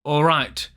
Alright,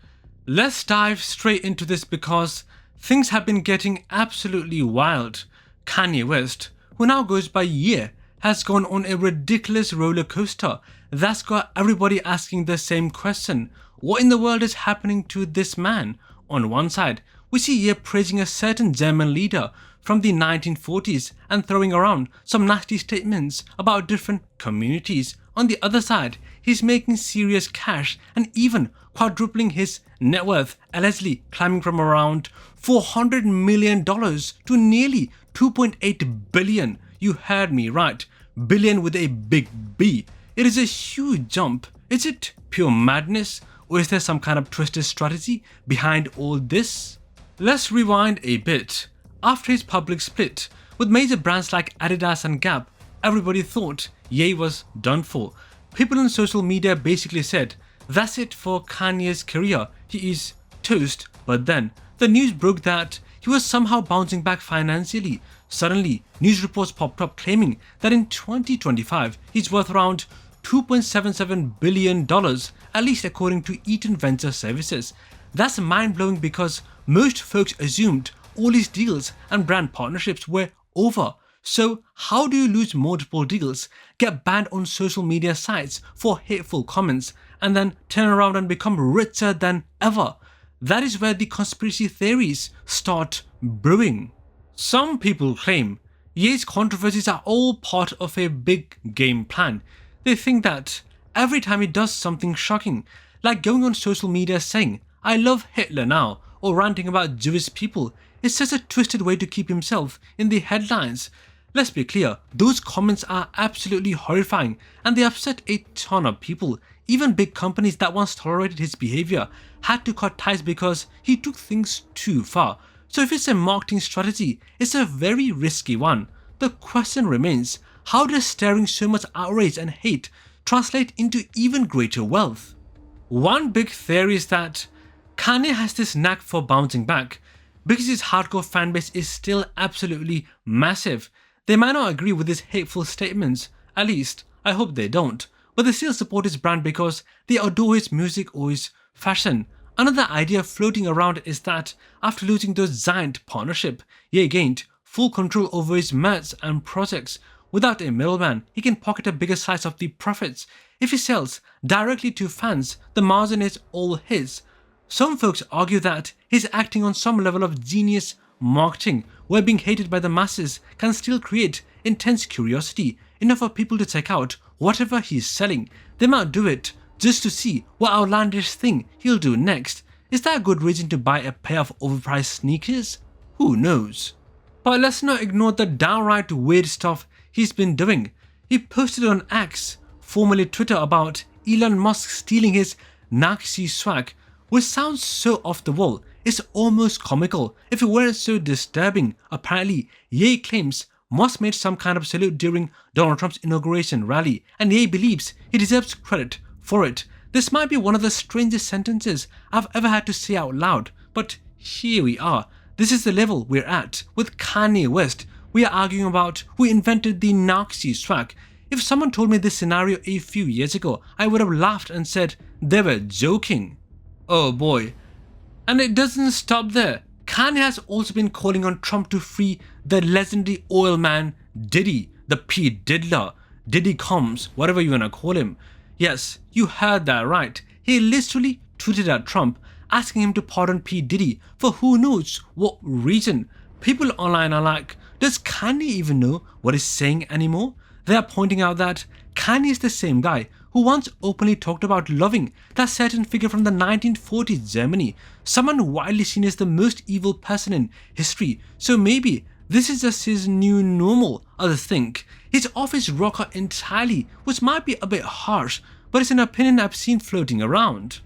let's dive straight into this because things have been getting absolutely wild. Kanye West, who now goes by Ye, has gone on a ridiculous roller coaster that's got everybody asking the same question. What in the world is happening to this man? On one side, we see Ye praising a certain German leader from the 1940s and throwing around some nasty statements about different communities. On the other side, he's making serious cash and even quadrupling his net worth, allegedly climbing from around $400 million to nearly $2.8 billion. You heard me right, billion with a big B. It is a huge jump. Is it pure madness, or is there some kind of twisted strategy behind all this? Let's rewind a bit. After his public split with major brands like Adidas and Gap, everybody thought Ye was done for. People on social media basically said, that's it for Kanye's career, he is toast. But then, the news broke that he was somehow bouncing back financially. Suddenly, news reports popped up claiming that in 2025, he's worth around $2.77 billion, at least according to Eaton Venture Services. That's mind-blowing because most folks assumed all his deals and brand partnerships were over. So how do you lose multiple deals, get banned on social media sites for hateful comments, and then turn around and become richer than ever? That is where the conspiracy theories start brewing. Some people claim Ye's controversies are all part of a big game plan. They think that every time he does something shocking, like going on social media saying, "I love Hitler now," or ranting about Jewish people, is such a twisted way to keep himself in the headlines. Let's be clear, those comments are absolutely horrifying and they upset a ton of people. Even big companies that once tolerated his behavior had to cut ties because he took things too far. So if it's a marketing strategy, it's a very risky one. The question remains, how does stirring so much outrage and hate translate into even greater wealth? One big theory is that Kanye has this knack for bouncing back because his hardcore fanbase is still absolutely massive. They might not agree with his hateful statements, at least I hope they don't, but they still support his brand because they adore his music or his fashion. Another idea floating around is that after losing those giant partnership, Ye gained full control over his merch and projects. Without a middleman, he can pocket a bigger slice of the profits. If he sells directly to fans, the margin is all his. Some folks argue that he's acting on some level of genius marketing, where being hated by the masses can still create intense curiosity, enough for people to check out whatever he's selling. They might do it just to see what outlandish thing he'll do next. Is that a good reason to buy a pair of overpriced sneakers? Who knows? But let's not ignore the downright weird stuff he's been doing. He posted on X, formerly Twitter, about Elon Musk stealing his Nazi swag, which sounds so off the wall. It's almost comical if it weren't so disturbing. Apparently, Ye claims Musk made some kind of salute during Donald Trump's inauguration rally, and Ye believes he deserves credit for it. This might be one of the strangest sentences I've ever had to say out loud, but here we are. This is the level we're at with Kanye West. We are arguing about who invented the Nazi swag. If someone told me this scenario a few years ago, I would have laughed and said they were joking. Oh boy. And it doesn't stop there. Kanye has also been calling on Trump to free the legendary oil man Diddy, the P. Diddler, Diddy Combs, whatever you wanna call him. Yes, you heard that right. He literally tweeted at Trump asking him to pardon P. Diddy for who knows what reason. People online are like, does Kanye even know what he's saying anymore? They are pointing out that Kanye is the same guy who once openly talked about loving that certain figure from the 1940s Germany, someone widely seen as the most evil person in history. So maybe this is just his new normal. Others think he's off his rocker entirely, which might be a bit harsh, but it's an opinion I've seen floating around.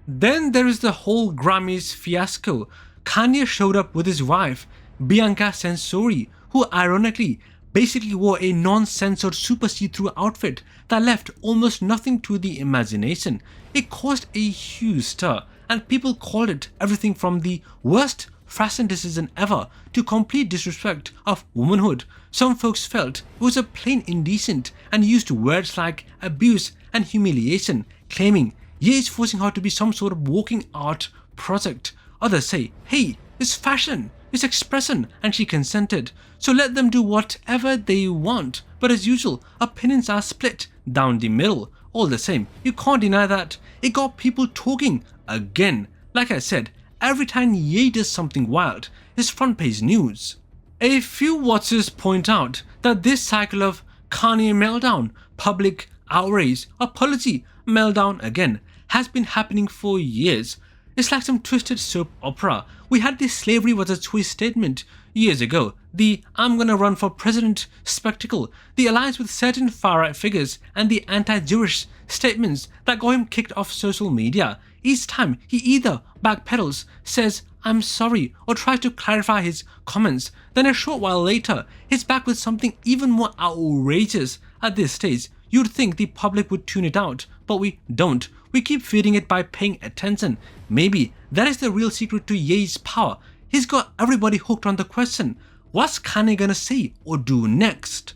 Then there is the whole GRAMMYS fiasco. Kanye showed up with his wife, Bianca Censori, who ironically basically wore a non-censored super see-through outfit that left almost nothing to the imagination. It caused a huge stir, and people called it everything from the worst fashion decision ever to complete disrespect of womanhood. Some folks felt it was a plain indecent and used words like abuse and humiliation, claiming Ye is forcing her to be some sort of walking art project. Others say, hey, it's fashion, it's expression, and she consented, so let them do whatever they want. But as usual, opinions are split down the middle. All the same, you can't deny that it got people talking again. Like I said, every time Ye does something wild, it's front page news. A few watchers point out that this cycle of Kanye meltdown, public outrage, apology, meltdown again, has been happening for years. It's like some twisted soap opera. We had the slavery was a choice statement years ago, the I'm gonna run for president spectacle, the alliance with certain far-right figures, and the anti-Jewish statements that got him kicked off social media. Each time he either backpedals, says I'm sorry, or tries to clarify his comments, then a short while later he's back with something even more outrageous. At this stage, you'd think the public would tune it out, but we don't. We keep feeding it by paying attention. Maybe that is the real secret to Ye's power. He's got everybody hooked on the question, what's Kanye gonna say or do next?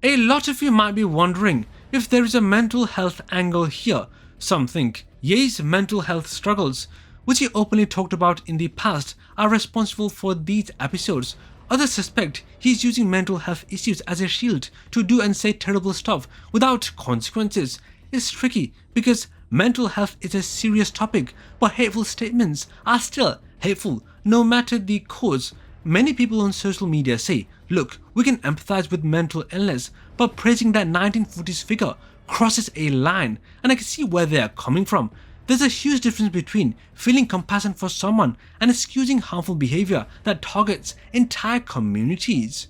A lot of you might be wondering if there is a mental health angle here. Some think Ye's mental health struggles, which he openly talked about in the past, are responsible for these episodes. Others suspect he's using mental health issues as a shield to do and say terrible stuff without consequences. It's tricky because mental health is a serious topic, but hateful statements are still hateful no matter the cause. Many people on social media say, look, we can empathize with mental illness, but praising that 1940s figure crosses a line, and I can see where they are coming from. There's a huge difference between feeling compassion for someone and excusing harmful behavior that targets entire communities.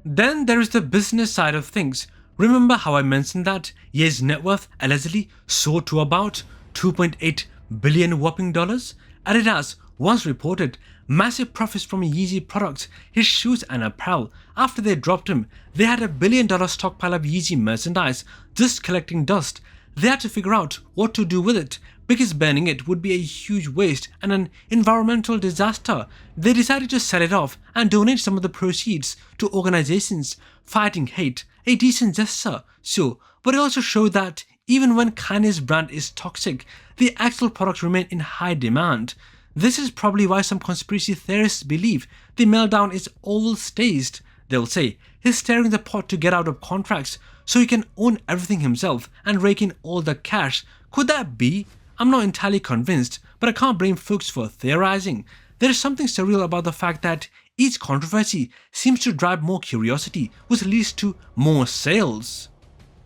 Then there is the business side of things. Remember how I mentioned that Ye's net worth allegedly soared to about $2.8 billion whopping dollars? Adidas once reported massive profits from Yeezy products, his shoes and apparel. After they dropped him, they had $1 billion stockpile of Yeezy merchandise just collecting dust. They had to figure out what to do with it, because burning it would be a huge waste and an environmental disaster. They decided to sell it off and donate some of the proceeds to organizations fighting hate. A decent gesture, sure, but it also showed that even when Kanye's brand is toxic, the actual products remain in high demand. This is probably why some conspiracy theorists believe the meltdown is all staged. They'll say he's stirring the pot to get out of contracts so he can own everything himself and rake in all the cash. Could that be? I'm not entirely convinced, but I can't blame folks for theorizing. There is something surreal about the fact that each controversy seems to drive more curiosity, which leads to more sales.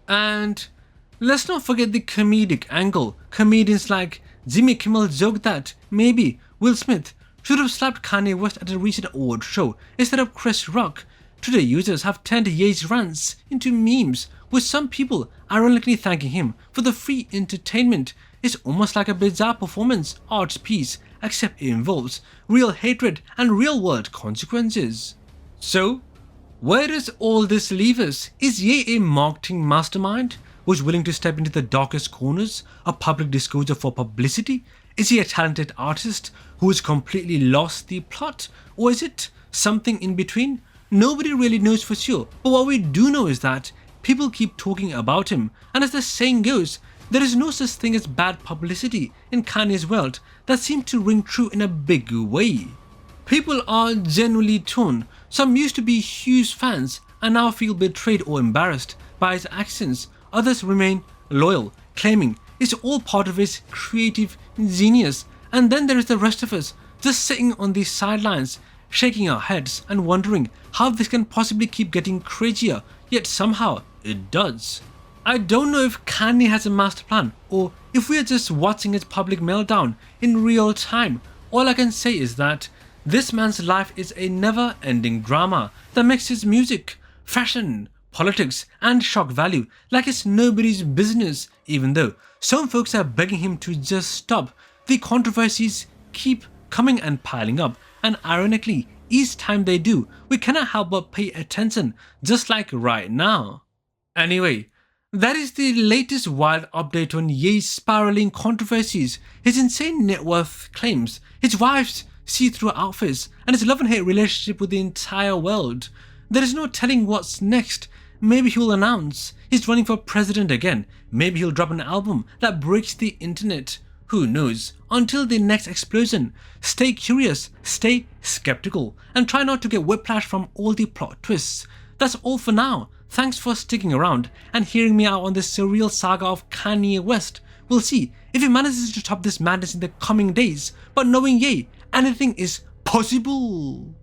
And let's not forget the comedic angle. Comedians like Jimmy Kimmel joked that maybe Will Smith should have slapped Kanye West at a recent award show instead of Chris Rock. Today users have turned Ye's rants into memes, with some people ironically thanking him for the free entertainment. It's almost like a bizarre performance art piece, except it involves real hatred and real world consequences. So, where does all this leave us? Is Ye a marketing mastermind who's willing to step into the darkest corners of public disclosure for publicity? Is he a talented artist who has completely lost the plot? Or is it something in between? Nobody really knows for sure, but what we do know is that people keep talking about him, and as the saying goes, there is no such thing as bad publicity in Kanye's world. That seems to ring true in a big way. People are genuinely torn. Some used to be huge fans and now feel betrayed or embarrassed by his actions. Others remain loyal, claiming it's all part of his creative genius. And then there is the rest of us, just sitting on the sidelines, shaking our heads and wondering how this can possibly keep getting crazier, yet somehow it does. I don't know if Kanye has a master plan or if we are just watching his public meltdown in real time. All I can say is that this man's life is a never-ending drama that mixes music, fashion, politics and shock value like it's nobody's business. Even though some folks are begging him to just stop, the controversies keep coming and piling up, and ironically, each time they do, we cannot help but pay attention, just like right now. Anyway, that is the latest wild update on Ye's spiraling controversies, his insane net worth claims, his wife's see-through outfits, and his love and hate relationship with the entire world. There is no telling what's next. Maybe he will announce he's running for president again. Maybe he'll drop an album that breaks the internet. Who knows? Until the next explosion, stay curious, stay skeptical, and try not to get whiplash from all the plot twists. That's all for now. Thanks for sticking around and hearing me out on this surreal saga of Kanye West. We'll see if he manages to top this madness in the coming days, but knowing Ye, anything is possible.